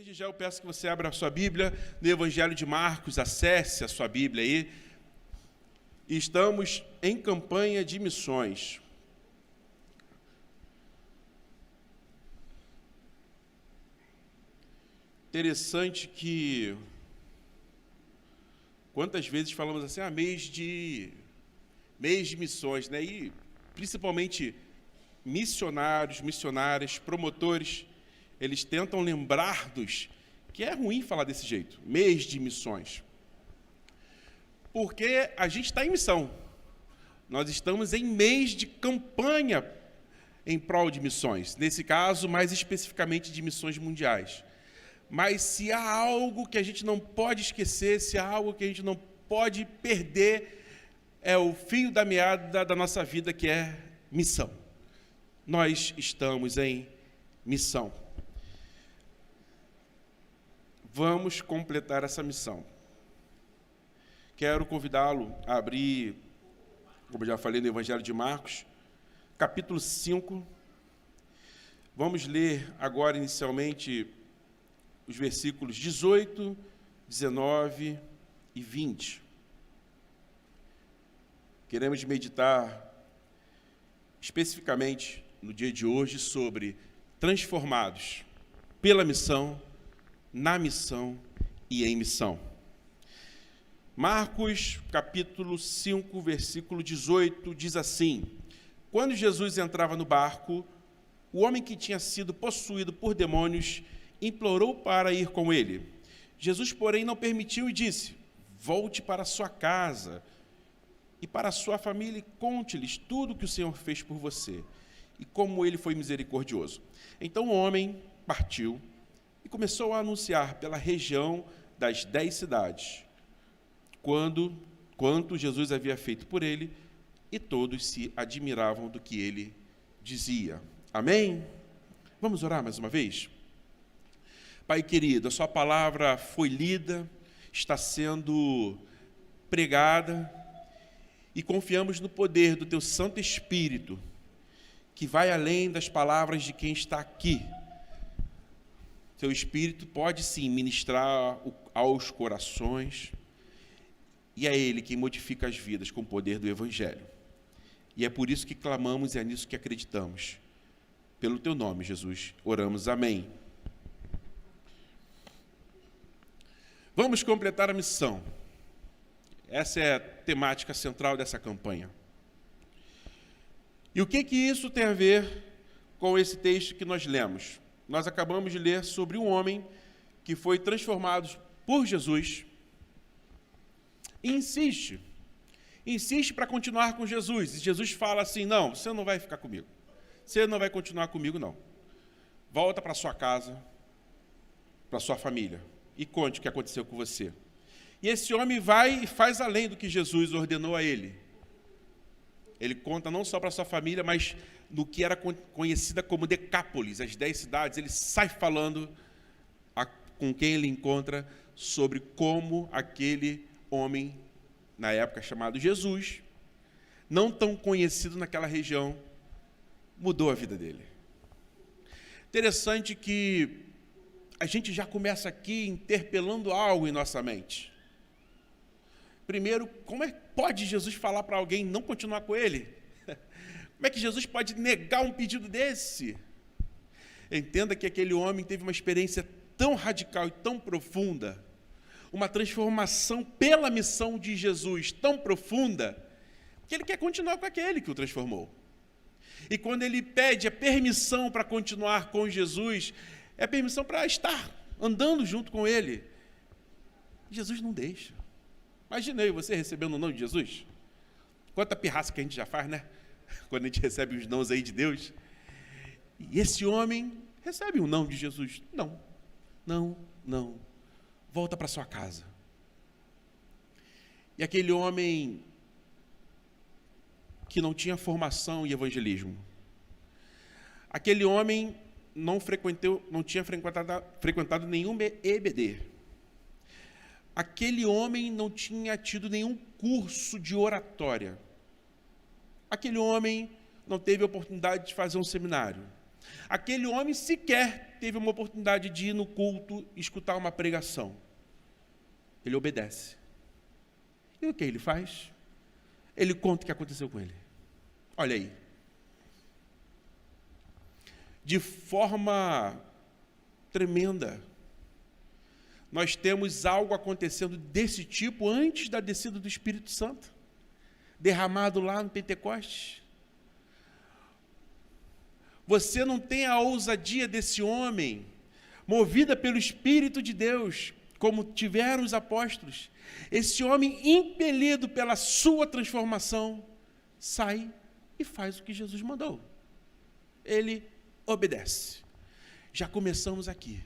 Desde já eu peço que você abra a sua Bíblia no Evangelho de Marcos, acesse a sua Bíblia aí. E estamos em campanha de missões. Interessante que quantas vezes falamos assim, mês de missões, né? E principalmente missionários, missionárias, promotores, eles tentam lembrar-nos que é ruim falar desse jeito, mês de missões. Porque a gente está em missão. Nós estamos em mês de campanha em prol de missões. Nesse caso, mais especificamente de missões mundiais. Mas se há algo que a gente não pode esquecer, se há algo que a gente não pode perder, é o fio da meada da nossa vida, que é missão. Nós estamos em missão. Vamos completar essa missão. Quero convidá-lo a abrir, como já falei, no Evangelho de Marcos, capítulo 5. Vamos ler agora, inicialmente, os versículos 18, 19 e 20. Queremos meditar especificamente no dia de hoje sobre transformados pela missão, na missão e em missão. Marcos, capítulo 5, versículo 18, diz assim: Quando Jesus entrava no barco, o homem que tinha sido possuído por demônios implorou para ir com ele. Jesus, porém, não permitiu e disse: Volte para sua casa e para a sua família e conte-lhes tudo o que o Senhor fez por você e como ele foi misericordioso. Então o homem partiu e começou a anunciar pela região das 10 cidades quanto Jesus havia feito por ele, e todos se admiravam do que ele dizia. Amém? Vamos orar mais uma vez? Pai querido, a sua palavra foi lida, está sendo pregada, e confiamos no poder do teu Santo Espírito, que vai além das palavras de quem está aqui. Teu Espírito pode sim ministrar aos corações, e é Ele quem modifica as vidas com o poder do Evangelho. E é por isso que clamamos e é nisso que acreditamos. Pelo teu nome, Jesus, oramos. Amém. Vamos completar a missão. Essa é a temática central dessa campanha. E o que isso tem a ver com esse texto que nós lemos? Nós acabamos de ler sobre um homem que foi transformado por Jesus e insiste para continuar com Jesus. E Jesus fala assim: não, você não vai ficar comigo. Você não vai continuar comigo, não. Volta para sua casa, para sua família, e conte o que aconteceu com você. E esse homem vai e faz além do que Jesus ordenou a ele. Ele conta não só para sua família, mas no que era conhecida como Decápolis, as 10 cidades. Ele sai falando com quem ele encontra sobre como aquele homem, na época chamado Jesus, não tão conhecido naquela região, mudou a vida dele. Interessante que a gente já começa aqui interpelando algo em nossa mente. Primeiro, como é que pode Jesus falar para alguém não continuar com ele? Como é que Jesus pode negar um pedido desse? Entenda que aquele homem teve uma experiência tão radical e tão profunda, uma transformação pela missão de Jesus tão profunda, que ele quer continuar com aquele que o transformou. E quando ele pede a permissão para continuar com Jesus, é a permissão para estar andando junto com ele. Jesus não deixa. Imaginei você recebendo o não de Jesus. Quanta pirraça que a gente já faz, né? Quando a gente recebe os nãos aí de Deus. E esse homem recebe um não de Jesus. Não. Volta para sua casa. E aquele homem que não tinha formação em evangelismo. Aquele homem não tinha frequentado nenhum EBD. Aquele homem não tinha tido nenhum curso de oratória. Aquele homem não teve a oportunidade de fazer um seminário. Aquele homem sequer teve uma oportunidade de ir no culto e escutar uma pregação. Ele obedece. E o que ele faz? Ele conta o que aconteceu com ele. Olha aí. De forma tremenda, nós temos algo acontecendo desse tipo antes da descida do Espírito Santo, derramado lá no Pentecostes. Você não tem a ousadia desse homem, movida pelo Espírito de Deus, como tiveram os apóstolos. Esse homem, impelido pela sua transformação, sai e faz o que Jesus mandou. Ele obedece. Já começamos aqui,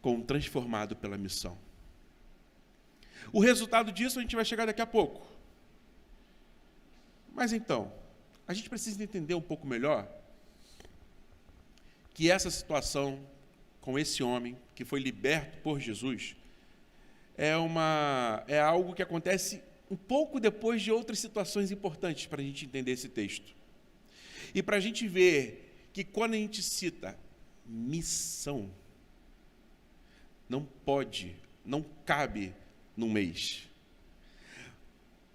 com um transformado pela missão. O resultado disso a gente vai chegar daqui a pouco. Mas então, a gente precisa entender um pouco melhor que essa situação com esse homem que foi liberto por Jesus é algo que acontece um pouco depois de outras situações importantes para a gente entender esse texto. E para a gente ver que quando a gente cita missão, não pode, não cabe num mês.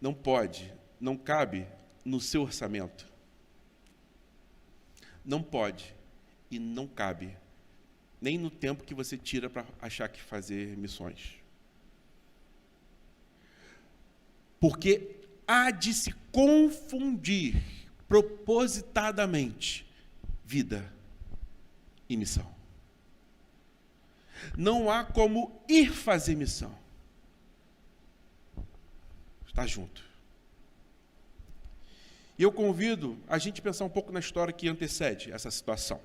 Não pode, não cabe no seu orçamento. Não pode e não cabe nem no tempo que você tira para achar que fazer missões. Porque há de se confundir propositadamente vida e missão. Não há como ir fazer missão. Está junto. E eu convido a gente pensar um pouco na história que antecede essa situação.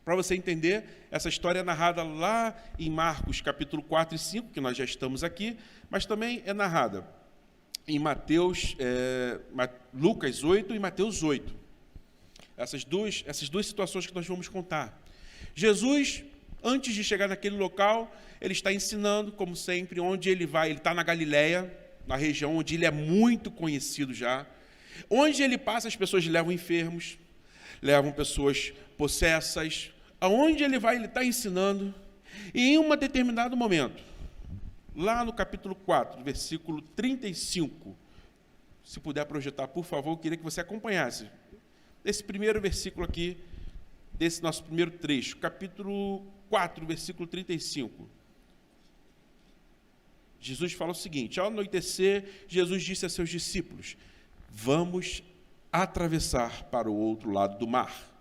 Para você entender, essa história é narrada lá em Marcos, capítulo 4 e 5, que nós já estamos aqui, mas também é narrada em Lucas 8 e Mateus 8. Essas duas situações que nós vamos contar. Jesus, antes de chegar naquele local, ele está ensinando, como sempre, onde ele vai. Ele está na Galileia, na região onde ele é muito conhecido já. Onde ele passa, as pessoas levam enfermos, levam pessoas possessas. Aonde ele vai, ele está ensinando. E em um determinado momento, lá no capítulo 4, versículo 35, se puder projetar, por favor, eu queria que você acompanhasse esse primeiro versículo aqui, desse nosso primeiro trecho, capítulo 4, versículo 35. Jesus fala o seguinte: ao anoitecer, Jesus disse a seus discípulos: vamos atravessar para o outro lado do mar.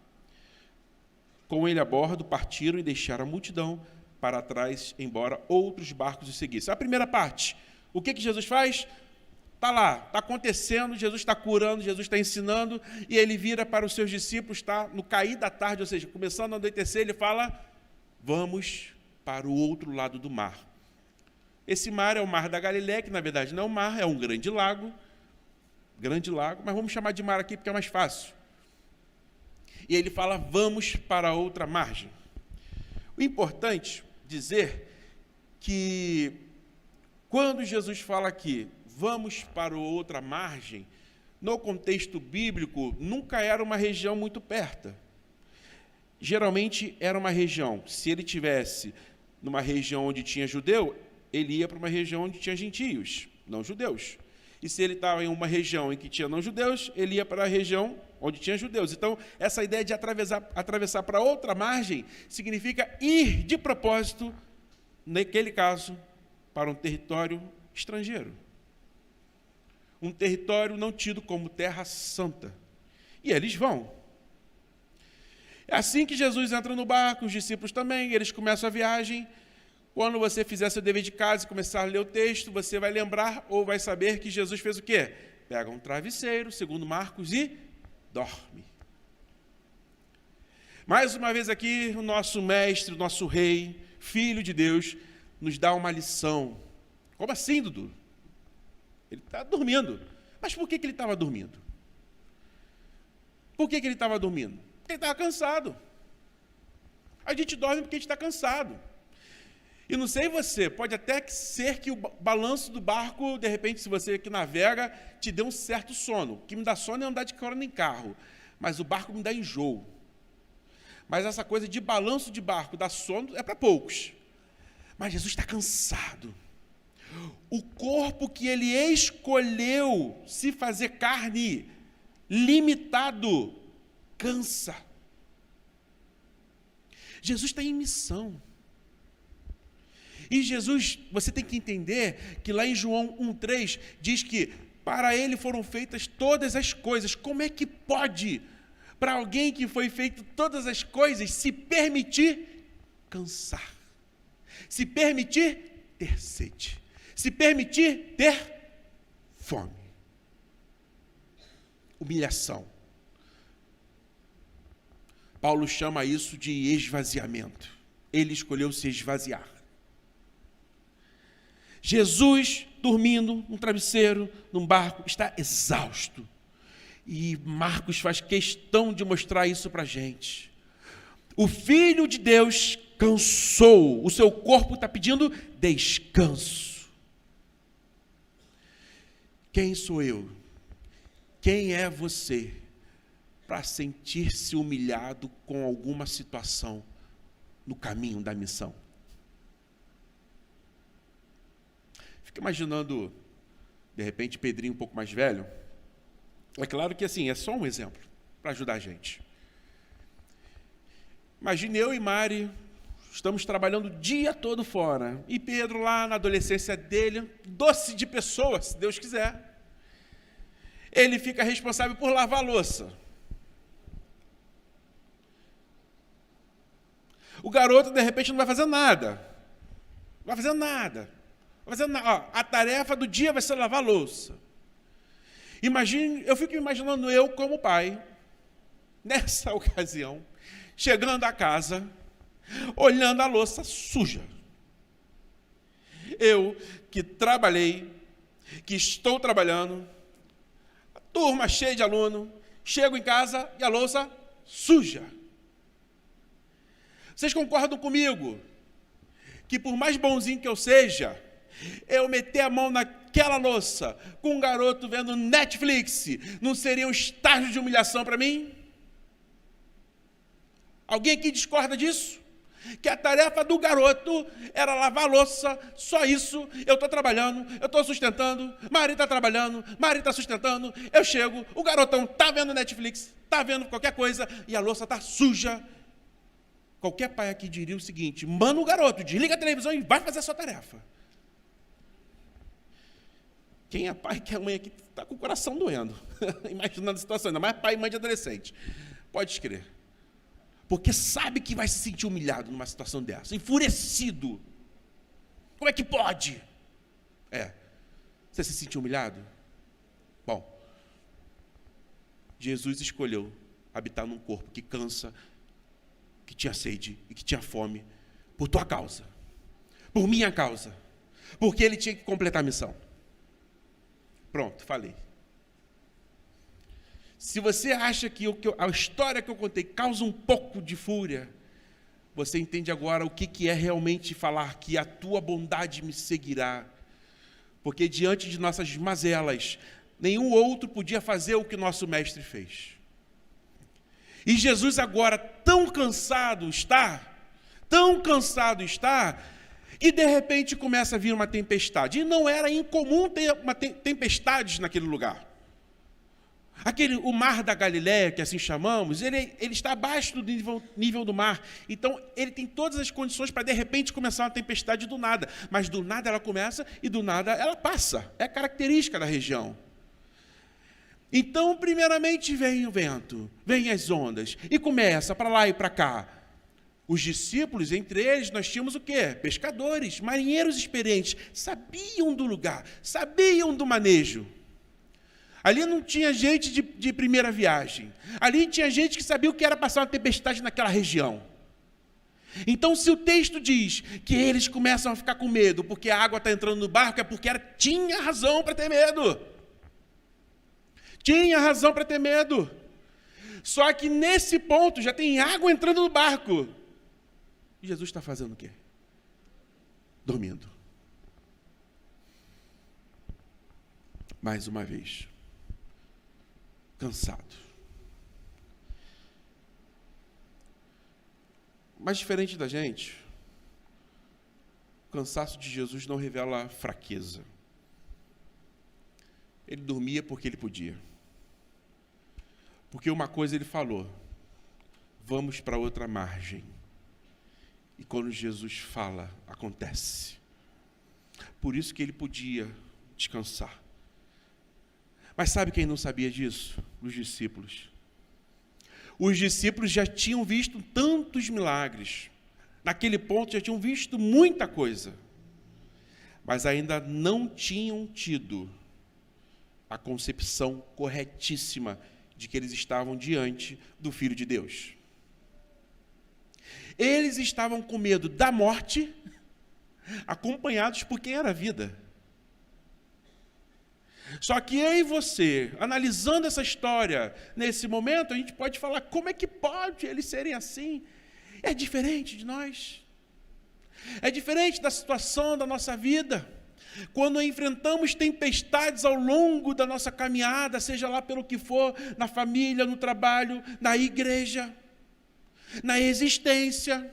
Com ele a bordo, partiram e deixaram a multidão para trás, embora outros barcos os seguissem. A primeira parte, o que Jesus faz? Está lá, está acontecendo, Jesus está curando, Jesus está ensinando, e ele vira para os seus discípulos, está no cair da tarde, ou seja, começando a anoitecer, ele fala: vamos para o outro lado do mar. Esse mar é o mar da Galileia, que na verdade não é um mar, é um grande lago, mas vamos chamar de mar aqui porque é mais fácil. E ele fala: vamos para outra margem. O importante dizer que quando Jesus fala aqui, vamos para outra margem, no contexto bíblico, nunca era uma região muito perto. Geralmente era uma região, se ele tivesse numa região onde tinha judeu, ele ia para uma região onde tinha gentios, não judeus. E se ele estava em uma região em que tinha não-judeus, ele ia para a região onde tinha judeus. Então, essa ideia de atravessar para outra margem significa ir de propósito, naquele caso, para um território estrangeiro. Um território não tido como terra santa. E eles vão. É assim que Jesus entra no barco, os discípulos também, eles começam a viagem. Quando você fizer seu dever de casa e começar a ler o texto, você vai lembrar ou vai saber que Jesus fez o quê? Pega um travesseiro, segundo Marcos, e dorme. Mais uma vez aqui, o nosso mestre, o nosso rei, filho de Deus, nos dá uma lição. Como assim, Dudu? Ele está dormindo. Mas por que ele estava dormindo? Por que ele estava dormindo? Porque ele estava cansado. A gente dorme porque a gente está cansado. E não sei você, pode até ser que o balanço do barco, de repente, se você que navega, te dê um certo sono. O que me dá sono é andar de carona em carro, mas o barco me dá enjoo. Mas essa coisa de balanço de barco, dá sono, é para poucos. Mas Jesus está cansado. O corpo que ele escolheu se fazer carne, limitado, cansa. Jesus está em missão. E Jesus, você tem que entender que lá em João 1,3 diz que para ele foram feitas todas as coisas. Como é que pode, para alguém que foi feito todas as coisas, se permitir cansar? Se permitir ter sede? Se permitir ter fome? Humilhação. Paulo chama isso de esvaziamento. Ele escolheu se esvaziar. Jesus, dormindo num travesseiro, num barco, está exausto. E Marcos faz questão de mostrar isso para a gente. O Filho de Deus cansou, o seu corpo está pedindo descanso. Quem sou eu? Quem é você para sentir-se humilhado com alguma situação no caminho da missão? Fica imaginando, de repente, Pedrinho um pouco mais velho. É claro que assim, é só um exemplo para ajudar a gente. Imagine eu e Mari, estamos trabalhando o dia todo fora. E Pedro lá na adolescência dele, doce de pessoa, se Deus quiser. Ele fica responsável por lavar a louça. O garoto, de repente, não vai fazer nada. Não vai fazer nada. A tarefa do dia vai ser lavar a louça. Eu fico imaginando eu como pai, nessa ocasião, chegando a casa, olhando a louça suja. Eu que trabalhei, que estou trabalhando, a turma cheia de aluno, chego em casa e a louça suja. Vocês concordam comigo que por mais bonzinho que eu seja, eu meter a mão naquela louça com um garoto vendo Netflix, não seria um estágio de humilhação para mim? Alguém aqui discorda disso? Que a tarefa do garoto era lavar a louça, só isso. Eu estou trabalhando, eu estou sustentando, Mari está trabalhando, Mari está sustentando, eu chego, o garotão está vendo Netflix, está vendo qualquer coisa e a louça está suja. Qualquer pai aqui diria o seguinte: manda o garoto, desliga a televisão e vai fazer a sua tarefa. Quem é pai, que é mãe aqui, está com o coração doendo, imaginando a situação, ainda mais pai e mãe de adolescente. Pode escrever. Porque sabe que vai se sentir humilhado numa situação dessa, enfurecido. Como é que pode? Você se sentiu humilhado? Bom, Jesus escolheu habitar num corpo que cansa, que tinha sede e que tinha fome, por tua causa, por minha causa, porque ele tinha que completar a missão. Pronto, falei. Se você acha que a história que eu contei causa um pouco de fúria, você entende agora o que é realmente falar que a tua bondade me seguirá. Porque diante de nossas mazelas, nenhum outro podia fazer o que nosso mestre fez. E Jesus agora tão cansado está, que de repente começa a vir uma tempestade. E não era incomum ter tempestades naquele lugar. O mar da Galileia, que assim chamamos, ele está abaixo do nível do mar. Então, ele tem todas as condições para, de repente, começar uma tempestade do nada. Mas do nada ela começa e do nada ela passa. É característica da região. Então, primeiramente, vem o vento, vem as ondas, e começa para lá e para cá. Os discípulos, entre eles, nós tínhamos o quê? Pescadores, marinheiros experientes, sabiam do lugar, sabiam do manejo. Ali não tinha gente de primeira viagem. Ali tinha gente que sabia o que era passar uma tempestade naquela região. Então, se o texto diz que eles começam a ficar com medo porque a água está entrando no barco, é porque tinha razão para ter medo. Tinha razão para ter medo. Só que nesse ponto já tem água entrando no barco. E Jesus está fazendo o quê? Dormindo. Mais uma vez. Cansado. Mas diferente da gente, o cansaço de Jesus não revela fraqueza. Ele dormia porque ele podia. Porque uma coisa ele falou: vamos para outra margem. E quando Jesus fala, acontece. Por isso que ele podia descansar. Mas sabe quem não sabia disso? Os discípulos. Os discípulos já tinham visto tantos milagres. Naquele ponto já tinham visto muita coisa. Mas ainda não tinham tido a concepção corretíssima de que eles estavam diante do Filho de Deus. Eles estavam com medo da morte, acompanhados por quem era a vida. Só que eu e você, analisando essa história, nesse momento, a gente pode falar, como é que pode eles serem assim? É diferente de nós. É diferente da situação da nossa vida. Quando enfrentamos tempestades ao longo da nossa caminhada, seja lá pelo que for, na família, no trabalho, na igreja, na existência,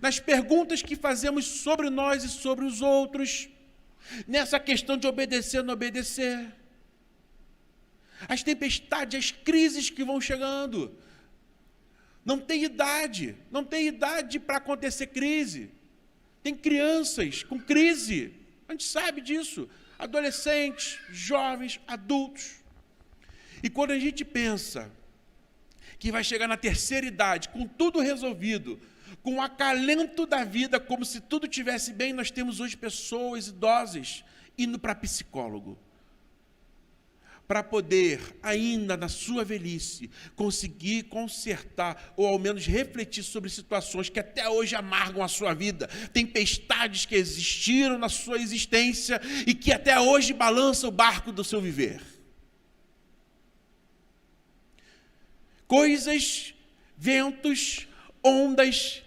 nas perguntas que fazemos sobre nós e sobre os outros, nessa questão de obedecer ou não obedecer, as tempestades, as crises que vão chegando, não tem idade para acontecer crise. Tem crianças com crise, a gente sabe disso, adolescentes, jovens, adultos. E quando a gente pensa que vai chegar na terceira idade, com tudo resolvido, com o acalento da vida, como se tudo estivesse bem, nós temos hoje pessoas idosas indo para psicólogo, para poder, ainda na sua velhice, conseguir consertar, ou ao menos refletir sobre situações que até hoje amargam a sua vida, tempestades que existiram na sua existência e que até hoje balançam o barco do seu viver. Coisas, ventos, ondas,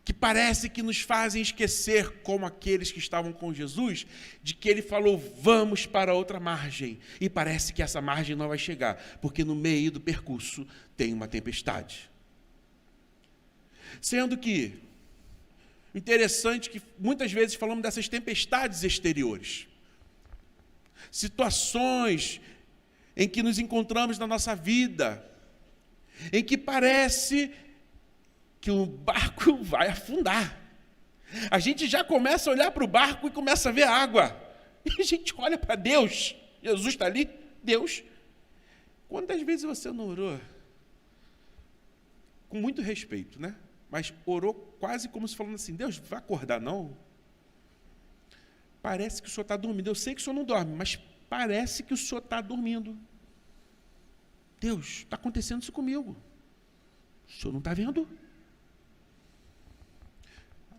que parece que nos fazem esquecer, como aqueles que estavam com Jesus, de que ele falou, vamos para outra margem. E parece que essa margem não vai chegar, porque no meio do percurso tem uma tempestade. Sendo que, interessante que muitas vezes falamos dessas tempestades exteriores. Situações em que nos encontramos na nossa vida, em que parece que o barco vai afundar. A gente já começa a olhar para o barco e começa a ver água. E a gente olha para Deus. Jesus está ali, Deus. Quantas vezes você não orou? Com muito respeito, né? Mas orou quase como se falando assim, Deus, vai acordar não? Parece que o senhor está dormindo. Eu sei que o senhor não dorme, mas parece que o senhor está dormindo. Deus, está acontecendo isso comigo. O senhor não está vendo?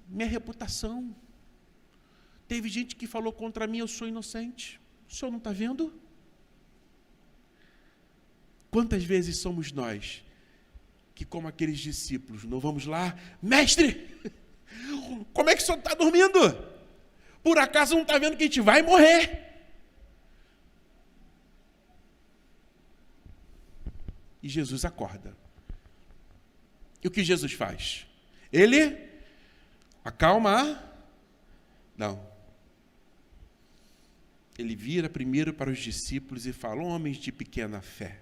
Minha reputação. Teve gente que falou contra mim, eu sou inocente. O senhor não está vendo? Quantas vezes somos nós que, como aqueles discípulos, não vamos lá, mestre, como é que o senhor está dormindo? Por acaso não está vendo que a gente vai morrer? E Jesus acorda. E o que Jesus faz? Ele acalma? Não. Ele vira primeiro para os discípulos e fala, homens de pequena fé,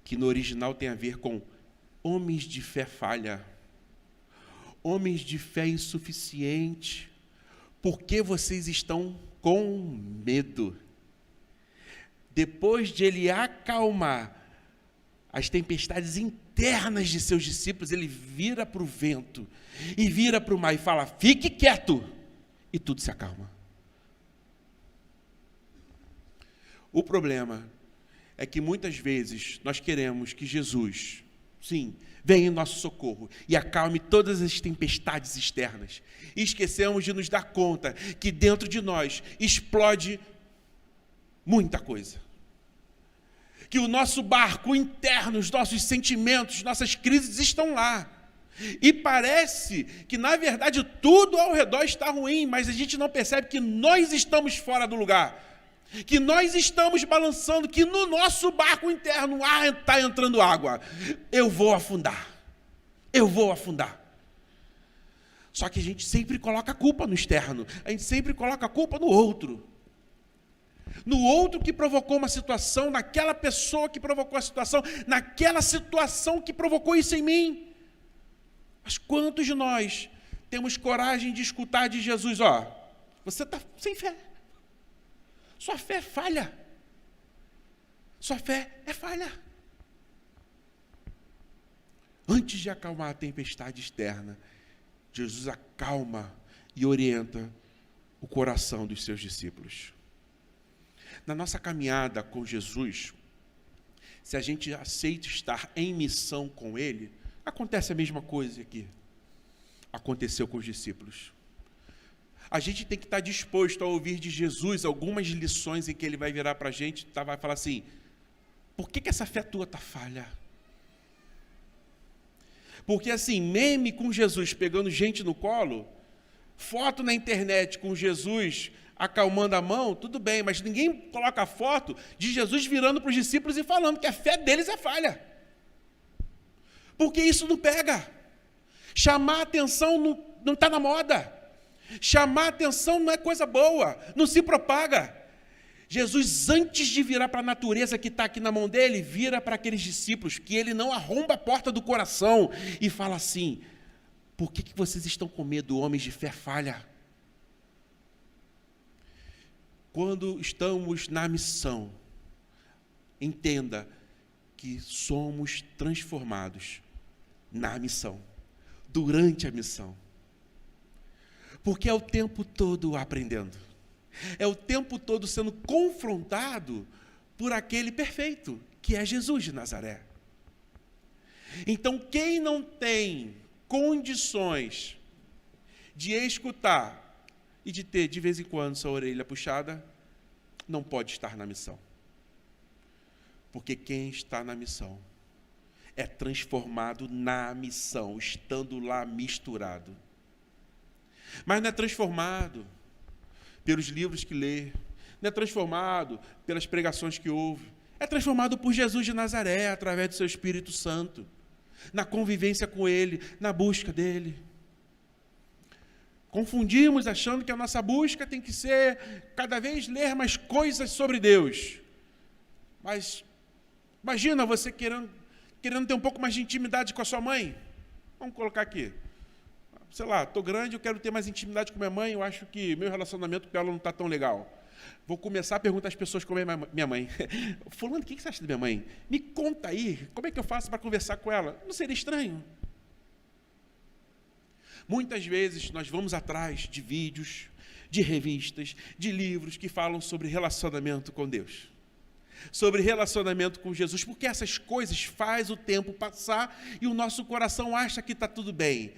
que no original tem a ver com homens de fé falha, homens de fé insuficiente, por que vocês estão com medo? Depois de ele acalmar as tempestades internas de seus discípulos, ele vira para o vento e vira para o mar e fala, fique quieto, e tudo se acalma. O problema é que muitas vezes nós queremos que Jesus, sim, venha em nosso socorro e acalme todas as tempestades externas. E esquecemos de nos dar conta que dentro de nós explode muita coisa. Que o nosso barco interno, os nossos sentimentos, nossas crises estão lá. E parece que, na verdade, tudo ao redor está ruim, mas a gente não percebe que nós estamos fora do lugar. Que nós estamos balançando, que no nosso barco interno está entrando água. Eu vou afundar. eu vou afundar. Só que a gente sempre coloca a culpa no externo, a gente sempre coloca a culpa no outro. No outro que provocou uma situação, naquela pessoa que provocou a situação, naquela situação que provocou isso em mim. Mas quantos de nós temos coragem de escutar de Jesus, você está sem fé. Sua fé é falha. Sua fé é falha. Antes de acalmar a tempestade externa, Jesus acalma e orienta o coração dos seus discípulos. Na nossa caminhada com Jesus, se a gente aceita estar em missão com Ele, acontece a mesma coisa aqui. Aconteceu com os discípulos. A gente tem que estar disposto a ouvir de Jesus algumas lições em que Ele vai virar para a gente, vai falar assim, por que essa fé tua está falha? Porque assim, meme com Jesus pegando gente no colo, foto na internet com Jesus acalmando a mão, tudo bem, mas ninguém coloca a foto de Jesus virando para os discípulos e falando que a fé deles é falha. Porque isso não pega. Chamar a atenção não está na moda. Chamar a atenção não é coisa boa, não se propaga. Jesus, antes de virar para a natureza que está aqui na mão dele, vira para aqueles discípulos, que ele não arromba a porta do coração e fala assim, por que vocês estão com medo, homens de fé falha? Quando estamos na missão, entenda que somos transformados na missão, durante a missão. Porque é o tempo todo aprendendo. É o tempo todo sendo confrontado por aquele perfeito, que é Jesus de Nazaré. Então, quem não tem condições de escutar e de ter, de vez em quando, sua orelha puxada, não pode estar na missão. Porque quem está na missão é transformado na missão, estando lá misturado. Mas não é transformado pelos livros que lê, não é transformado pelas pregações que ouve, é transformado por Jesus de Nazaré, através do seu Espírito Santo, na convivência com Ele, na busca dEle. Confundimos achando que a nossa busca tem que ser cada vez ler mais coisas sobre Deus. Mas imagina você querendo ter um pouco mais de intimidade com a sua mãe. Vamos colocar aqui. Sei lá, estou grande, eu quero ter mais intimidade com minha mãe, eu acho que meu relacionamento com ela não está tão legal. Vou começar a perguntar às pessoas como é minha mãe. Fulano, o que você acha da minha mãe? Me conta aí, como é que eu faço para conversar com ela? Não seria estranho? Muitas vezes nós vamos atrás de vídeos, de revistas, de livros que falam sobre relacionamento com Deus, sobre relacionamento com Jesus, porque essas coisas fazem o tempo passar e o nosso coração acha que está tudo bem.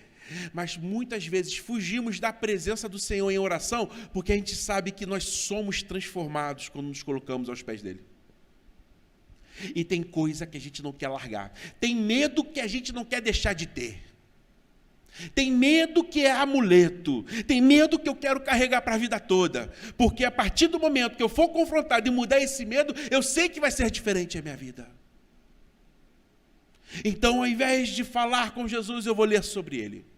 Mas muitas vezes fugimos da presença do Senhor em oração, porque a gente sabe que nós somos transformados quando nos colocamos aos pés dele. E tem coisa que a gente não quer largar, tem medo que a gente não quer deixar de ter, tem medo que é amuleto, tem medo que eu quero carregar para a vida toda, porque a partir do momento que eu for confrontado e mudar esse medo, eu sei que vai ser diferente a minha vida. Então, ao invés de falar com Jesus, eu vou ler sobre ele.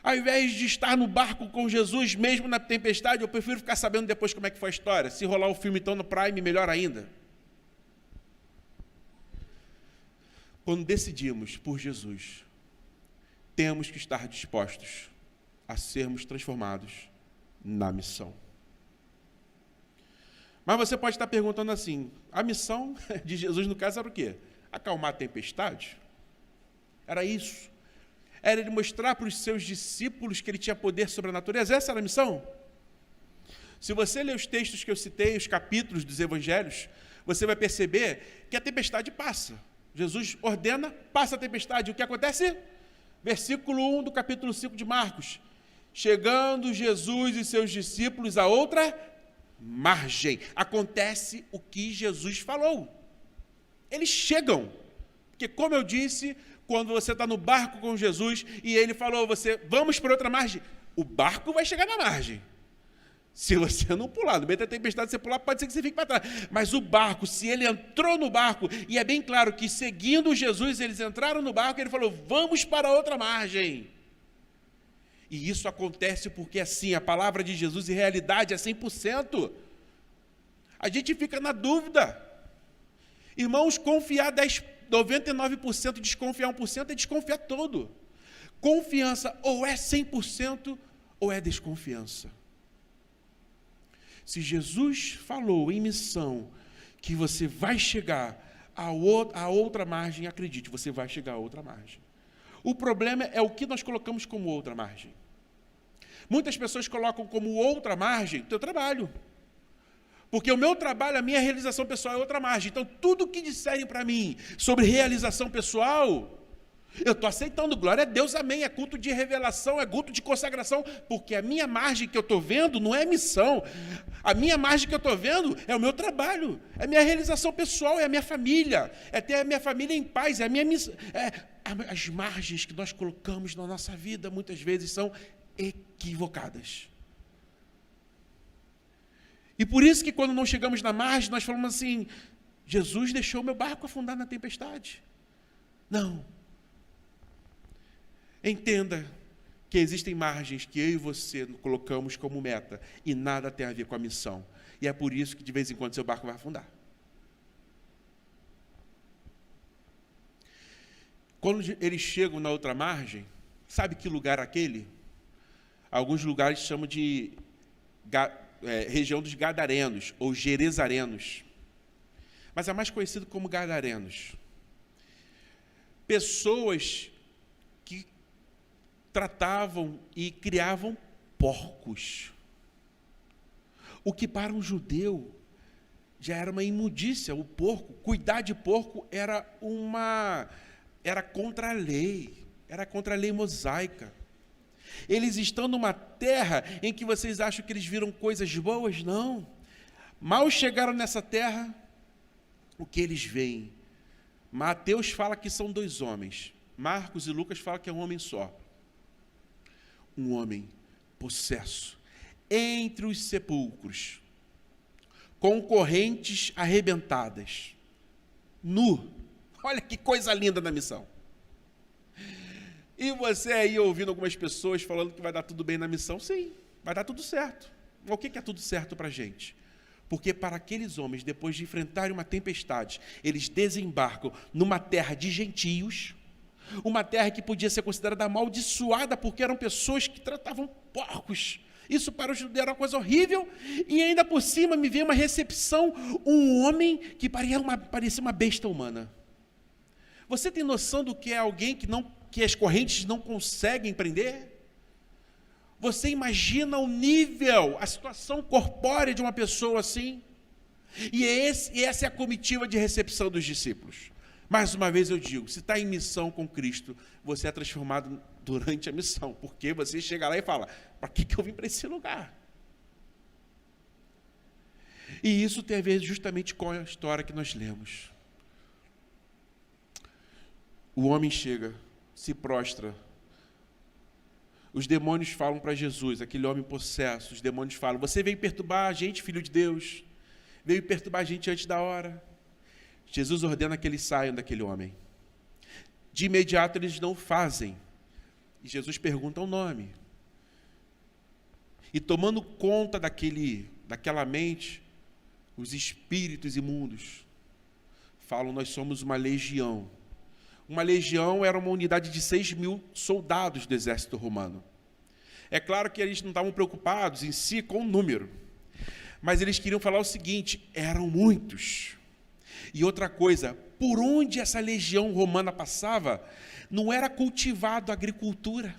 Ao invés de estar no barco com Jesus, mesmo na tempestade, eu prefiro ficar sabendo depois como é que foi a história. Se rolar o filme então no Prime, melhor ainda. Quando decidimos por Jesus, temos que estar dispostos a sermos transformados na missão. Mas você pode estar perguntando assim, a missão de Jesus, no caso, era o quê? Acalmar a tempestade? Era isso. Era ele mostrar para os seus discípulos que ele tinha poder sobre a natureza. Essa era a missão. Se você ler os textos que eu citei, os capítulos dos evangelhos, você vai perceber que a tempestade passa. Jesus ordena, passa a tempestade. O que acontece? Versículo 1 do capítulo 5 de Marcos. Chegando Jesus e seus discípulos a outra margem. Acontece o que Jesus falou. Eles chegam. Porque, como eu disse, quando você está no barco com Jesus e ele falou, vamos para outra margem, o barco vai chegar na margem. Se você não pular, no meio da tempestade você pular, pode ser que você fique para trás. Mas o barco, se ele entrou no barco, e é bem claro que seguindo Jesus, eles entraram no barco, ele falou, vamos para a outra margem. E isso acontece porque assim, a palavra de Jesus em realidade é 100%. A gente fica na dúvida. Irmãos, confiar 99%, desconfiar 1% é desconfiar todo. Confiança ou é 100% ou é desconfiança. Se Jesus falou em missão que você vai chegar a outra margem, acredite, você vai chegar a outra margem. O problema é o que nós colocamos como outra margem. Muitas pessoas colocam como outra margem o teu trabalho. Porque o meu trabalho, a minha realização pessoal é outra margem. Então, tudo que disserem para mim sobre realização pessoal, eu estou aceitando, glória a Deus, amém. É culto de revelação, é culto de consagração, porque a minha margem que eu estou vendo não é missão. A minha margem que eu estou vendo é o meu trabalho, é a minha realização pessoal, é a minha família, é ter a minha família em paz, é a minha missão. As margens que nós colocamos na nossa vida, muitas vezes, são equivocadas. E por isso que quando não chegamos na margem, nós falamos assim, Jesus deixou meu barco afundar na tempestade. Não. Entenda que existem margens que eu e você colocamos como meta e nada tem a ver com a missão. E é por isso que de vez em quando seu barco vai afundar. Quando eles chegam na outra margem, sabe que lugar é aquele? Alguns lugares chamam de região dos Gadarenos, ou Gerezarenos. Mas é mais conhecido como Gadarenos. Pessoas que tratavam e criavam porcos. O que para um judeu já era uma imundícia. O porco, cuidar de porco era contra a lei, era contra a lei mosaica. Eles estão numa terra em que vocês acham que eles viram coisas boas? Não. Mal chegaram nessa terra, o que eles veem? Mateus fala que são 2 homens. Marcos e Lucas falam que é um homem só. Um homem possesso, entre os sepulcros, com correntes arrebentadas, nu. Olha que coisa linda na missão. E você aí ouvindo algumas pessoas falando que vai dar tudo bem na missão, sim, vai dar tudo certo. Mas o que é tudo certo para a gente? Porque para aqueles homens, depois de enfrentarem uma tempestade, eles desembarcam numa terra de gentios, uma terra que podia ser considerada amaldiçoada, porque eram pessoas que tratavam porcos. Isso para o judeu era uma coisa horrível, e ainda por cima me veio uma recepção, um homem que parecia uma besta humana. Você tem noção do que é alguém que as correntes não conseguem prender? Você imagina o nível, a situação corpórea de uma pessoa assim? E essa é a comitiva de recepção dos discípulos. Mais uma vez eu digo, se está em missão com Cristo, você é transformado durante a missão, porque você chega lá e fala, para que eu vim para esse lugar? E isso tem a ver justamente com a história que nós lemos. O homem chega, se prostra. Os demônios falam para Jesus, aquele homem possesso, os demônios falam, você veio perturbar a gente, filho de Deus, veio perturbar a gente antes da hora. Jesus ordena que eles saiam daquele homem. De imediato eles não fazem. E Jesus pergunta o nome. E tomando conta daquela mente, os espíritos imundos falam, nós somos uma legião. Uma legião era uma unidade de 6.000 soldados do exército romano. É claro que eles não estavam preocupados em si com o número, mas eles queriam falar o seguinte, eram muitos. E outra coisa, por onde essa legião romana passava, não era cultivado a agricultura.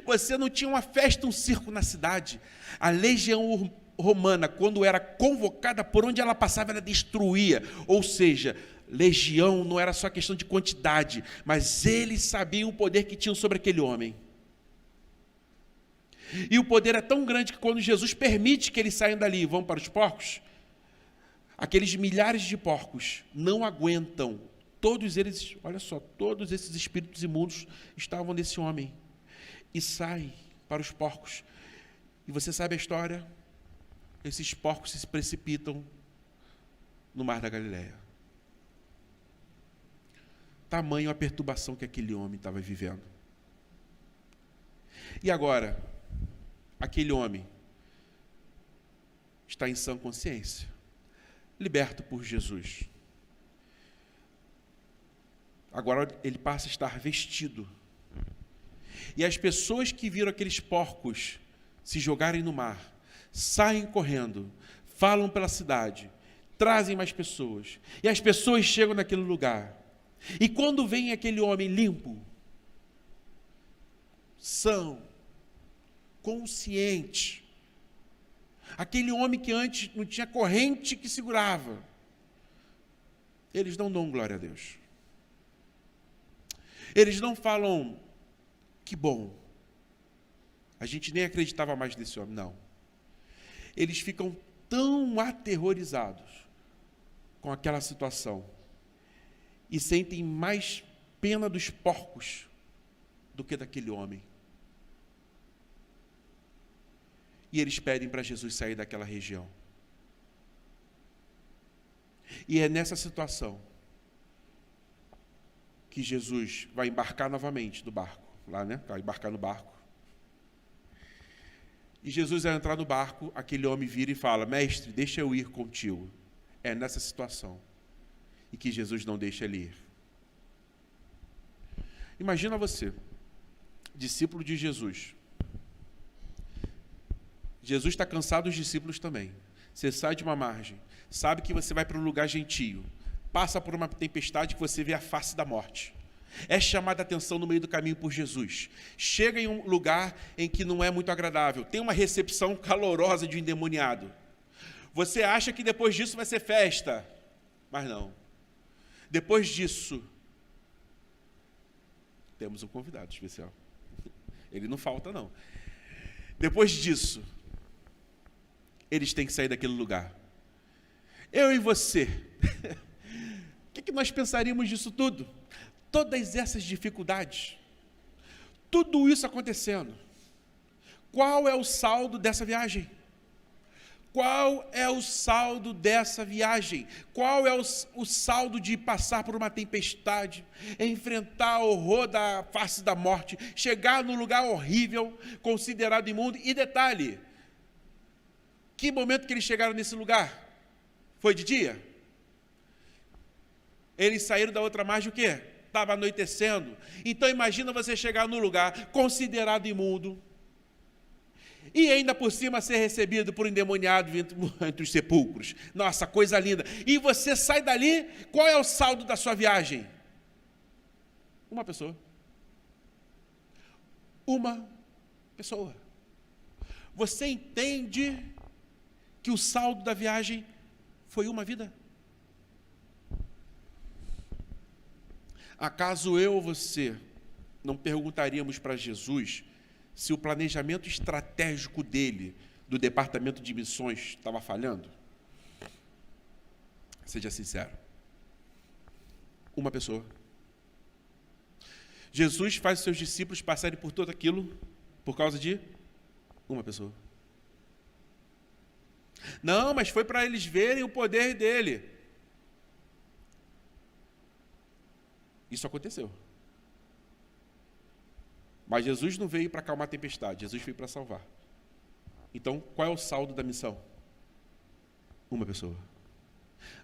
Você não tinha uma festa, um circo na cidade. A legião romana, quando era convocada, por onde ela passava, ela destruía. Ou seja, legião não era só questão de quantidade, mas eles sabiam o poder que tinham sobre aquele homem. E o poder é tão grande que quando Jesus permite que eles saiam dali e vão para os porcos, aqueles milhares de porcos não aguentam. Todos eles, olha só, todos esses espíritos imundos estavam nesse homem. E saem para os porcos. E você sabe a história? esses porcos se precipitam no mar da Galileia. Tamanho a perturbação que aquele homem estava vivendo. E agora, aquele homem está em sã consciência, liberto por Jesus. Agora ele passa a estar vestido. E as pessoas que viram aqueles porcos se jogarem no mar, saem correndo, falam pela cidade, trazem mais pessoas. E as pessoas chegam naquele lugar. E quando vem aquele homem limpo, são, consciente, aquele homem que antes não tinha corrente que segurava, eles não dão glória a Deus. Eles não falam, que bom, a gente nem acreditava mais nesse homem, não. Eles ficam tão aterrorizados com aquela situação e sentem mais pena dos porcos do que daquele homem. E eles pedem para Jesus sair daquela região. E é nessa situação que Jesus vai embarcar novamente do barco, lá, né? Vai embarcar no barco. E Jesus, ao entrar no barco, aquele homem vira e fala, mestre, deixa eu ir contigo. É nessa situação e que Jesus não deixa ele ir. Imagina você, discípulo de Jesus. Jesus está cansado, os discípulos também. Você sai de uma margem, sabe que você vai para um lugar gentio, passa por uma tempestade que você vê a face da morte. É chamada a atenção no meio do caminho por Jesus. Chega em um lugar em que não é muito agradável, tem uma recepção calorosa de um endemoniado. Você acha que depois disso vai ser festa, mas não. Depois disso, temos um convidado especial. Ele não falta, não. Depois disso, eles têm que sair daquele lugar. Eu e você, o que nós pensaríamos disso tudo? Todas essas dificuldades, tudo isso acontecendo. Qual é o saldo dessa viagem? Qual é o saldo dessa viagem? Qual é o saldo de passar por uma tempestade, enfrentar o horror da face da morte, chegar num lugar horrível, considerado imundo? E detalhe, que momento que eles chegaram nesse lugar? Foi de dia? Eles saíram da outra margem o quê? Estava anoitecendo. Então imagina você chegar num lugar considerado imundo, e ainda por cima ser recebido por um endemoniado entre os sepulcros. Nossa, coisa linda. E você sai dali, qual é o saldo da sua viagem? Uma pessoa. Uma pessoa. Você entende que o saldo da viagem foi uma vida? Acaso eu ou você não perguntaríamos para Jesus se o planejamento estratégico dele, do departamento de missões, estava falhando? Seja sincero. Uma pessoa. Jesus faz os seus discípulos passarem por tudo aquilo por causa de uma pessoa. Não, mas foi para eles verem o poder dele. Isso aconteceu. Mas Jesus não veio para acalmar a tempestade, Jesus veio para salvar. Então, qual é o saldo da missão? Uma pessoa.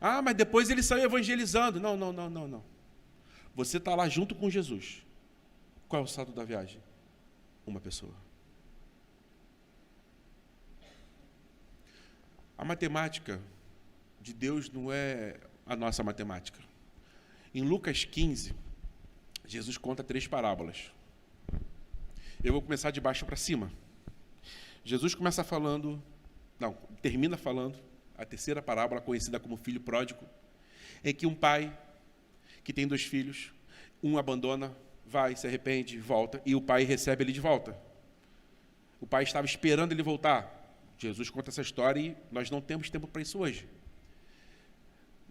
Ah, mas depois ele saiu evangelizando. Não. Você está lá junto com Jesus. Qual é o saldo da viagem? Uma pessoa. A matemática de Deus não é a nossa matemática. Em Lucas 15, Jesus conta 3 parábolas. Eu vou começar de baixo para cima. Jesus termina falando a terceira parábola, conhecida como filho pródigo, em que um pai que tem 2 filhos, um abandona, vai, se arrepende, volta, e o pai recebe ele de volta. O pai estava esperando ele voltar. Jesus conta essa história e nós não temos tempo para isso hoje.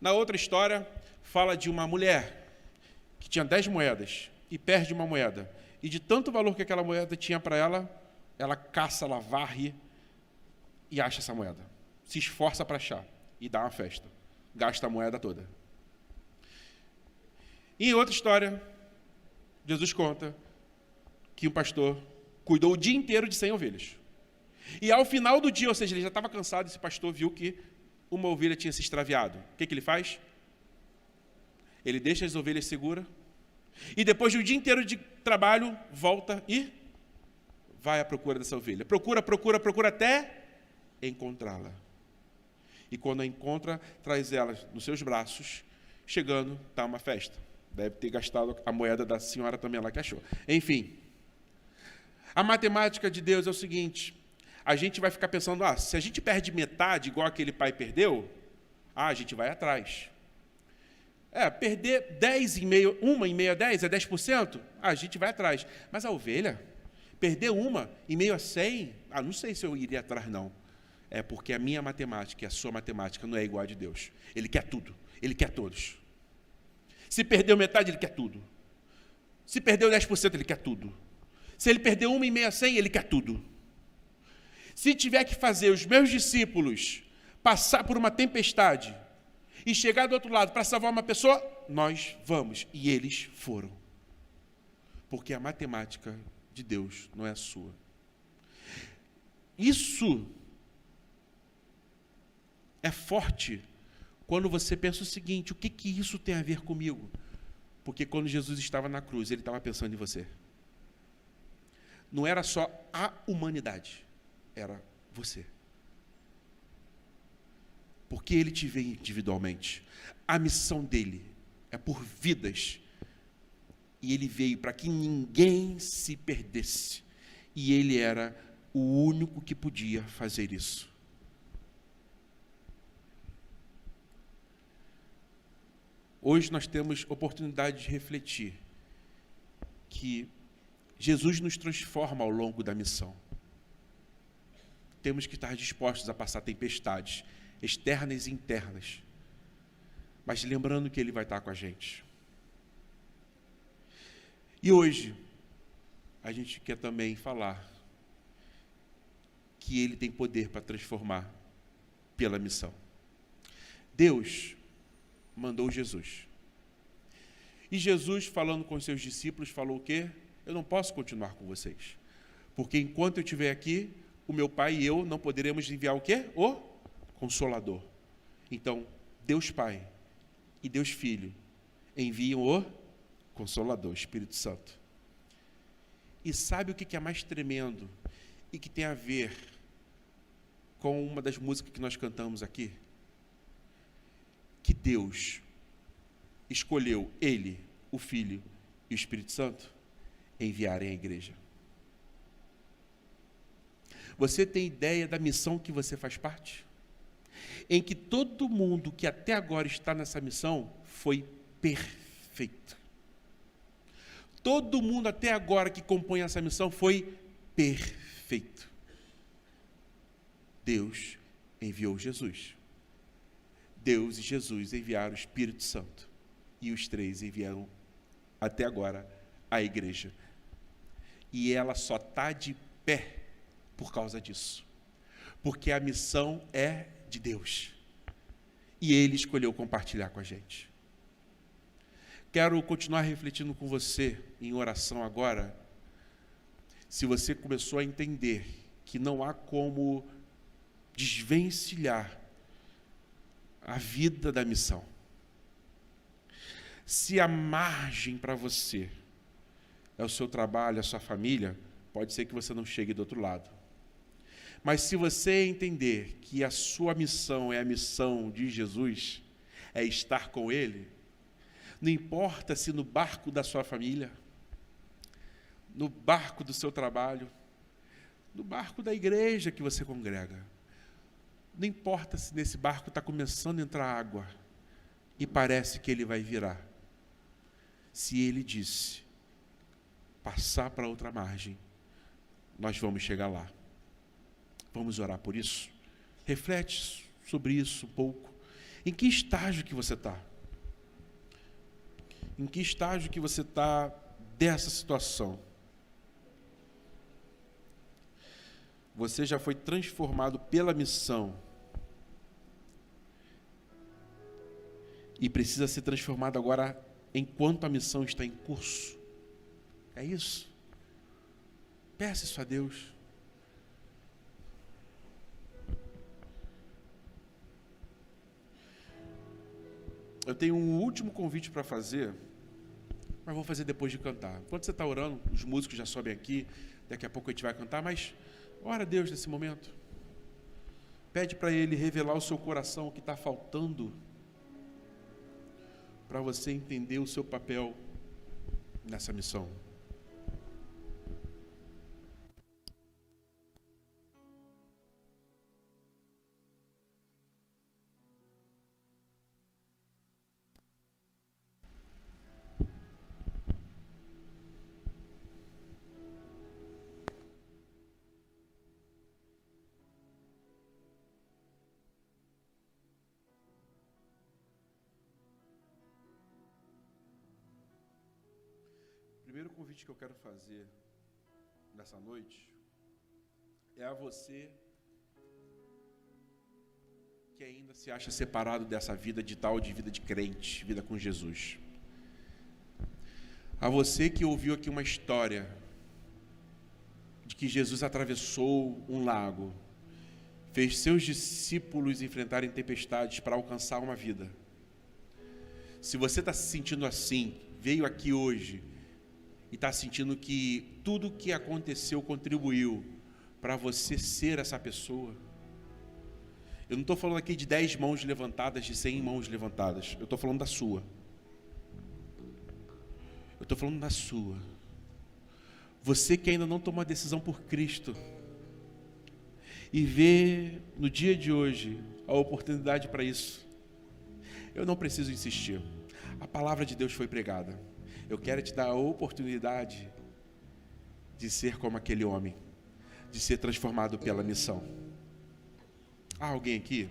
Na outra história, fala de uma mulher que tinha 10 moedas e perde uma moeda. E de tanto valor que aquela moeda tinha para ela, ela caça, ela varre e acha essa moeda. se esforça para achar e dá uma festa. Gasta a moeda toda. E em outra história, Jesus conta que um pastor cuidou o dia inteiro de 100 ovelhas. E ao final do dia, ou seja, ele já estava cansado, esse pastor viu que uma ovelha tinha se extraviado. O que ele faz? Ele deixa as ovelhas seguras e depois de um dia inteiro de trabalho, volta e vai à procura dessa ovelha. Procura até encontrá-la. E quando a encontra, traz ela nos seus braços, chegando, dá uma festa. Deve ter gastado a moeda da senhora também lá que achou. Enfim, a matemática de Deus é o seguinte: a gente vai ficar pensando, se a gente perde metade, igual aquele pai perdeu, a gente vai atrás. Perder 10 em meio, 1 em meio a 10 é 10%, a gente vai atrás. Mas a ovelha, perder 1 em meio a 100, não sei se eu iria atrás, não. É porque a minha matemática e a sua matemática não é igual a de Deus. Ele quer tudo, ele quer todos. Se perdeu metade, ele quer tudo. Se perdeu 10%, ele quer tudo. Se ele perdeu 1 em meio a 100, ele quer tudo. Se tiver que fazer os meus discípulos passar por uma tempestade e chegar do outro lado para salvar uma pessoa, nós vamos. E eles foram. Porque a matemática de Deus não é a sua. Isso é forte quando você pensa o seguinte: o que isso tem a ver comigo? Porque quando Jesus estava na cruz, ele estava pensando em você. Não era só a humanidade, era você. Porque ele te vê individualmente. A missão dele é por vidas. E ele veio para que ninguém se perdesse. E ele era o único que podia fazer isso. Hoje nós temos oportunidade de refletir que Jesus nos transforma ao longo da missão. Temos que estar dispostos a passar tempestades externas e internas, mas lembrando que Ele vai estar com a gente. E hoje, a gente quer também falar que Ele tem poder para transformar pela missão. Deus mandou Jesus. E Jesus, falando com os seus discípulos, falou o quê? Eu não posso continuar com vocês, porque enquanto eu estiver aqui, o meu Pai e eu não poderemos enviar o quê? O Consolador. Então, Deus Pai e Deus Filho enviam o Consolador, Espírito Santo. E sabe o que é mais tremendo e que tem a ver com uma das músicas que nós cantamos aqui? Que Deus escolheu Ele, o Filho e o Espírito Santo enviarem à igreja. Você tem ideia da missão que você faz parte? Em que todo mundo que até agora está nessa missão foi perfeito. Todo mundo até agora que compõe essa missão foi perfeito. Deus enviou Jesus. Deus e Jesus enviaram o Espírito Santo. E os três enviaram até agora a igreja. E ela só está de pé por causa disso. Porque a missão é de Deus. E Ele escolheu compartilhar com a gente. Quero continuar refletindo com você em oração agora. Se você começou a entender que não há como desvencilhar a vida da missão. Se a margem para você é o seu trabalho, a sua família, pode ser que você não chegue do outro lado. Mas se você entender que a sua missão é a missão de Jesus, é estar com Ele, não importa se no barco da sua família, no barco do seu trabalho, no barco da igreja que você congrega, não importa se nesse barco está começando a entrar água e parece que ele vai virar. Se Ele disse passar para outra margem, nós vamos chegar lá. Vamos orar por isso? Reflete sobre isso um pouco. Em que estágio que você está? Em que estágio que você está dessa situação? Você já foi transformado pela missão e precisa ser transformado agora enquanto a missão está em curso. É isso. Peça isso a Deus. Eu tenho um último convite para fazer, mas vou fazer depois de cantar. Enquanto você está orando, os músicos já sobem aqui, daqui a pouco a gente vai cantar, mas ora a Deus nesse momento. Pede para Ele revelar ao seu coração o que está faltando para você entender o seu papel nessa missão. O primeiro convite que eu quero fazer nessa noite é a você que ainda se acha separado dessa vida de tal, de vida de crente, vida com Jesus. A você que ouviu aqui uma história de que Jesus atravessou um lago, fez seus discípulos enfrentarem tempestades para alcançar uma vida. Se você está se sentindo assim, veio aqui hoje e está sentindo que tudo o que aconteceu contribuiu para você ser essa pessoa. Eu não estou falando aqui de 10 mãos levantadas, de 100 mãos levantadas. Eu estou falando da sua. Eu estou falando da sua. Você que ainda não tomou a decisão por Cristo e vê no dia de hoje a oportunidade para isso. Eu não preciso insistir. A palavra de Deus foi pregada. Eu quero te dar a oportunidade de ser como aquele homem, de ser transformado pela missão. Há alguém aqui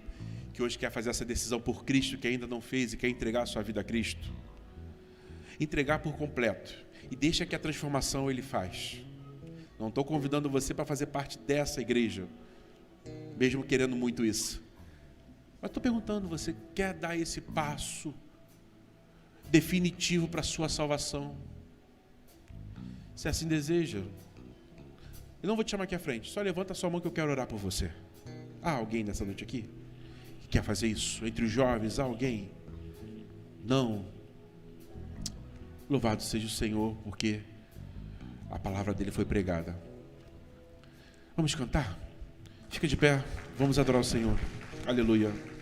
que hoje quer fazer essa decisão por Cristo, que ainda não fez e quer entregar a sua vida a Cristo? Entregar por completo e deixa que a transformação Ele faz. Não estou convidando você para fazer parte dessa igreja, mesmo querendo muito isso. Mas estou perguntando, você quer dar esse passo definitivo para a sua salvação? Se assim deseja, eu não vou te chamar aqui à frente, só levanta a sua mão que eu quero orar por você. Há alguém nessa noite aqui que quer fazer isso? Entre os jovens, há alguém? Não. Louvado seja o Senhor, porque a palavra dele foi pregada. Vamos cantar? Fica de pé, vamos adorar o Senhor. Aleluia.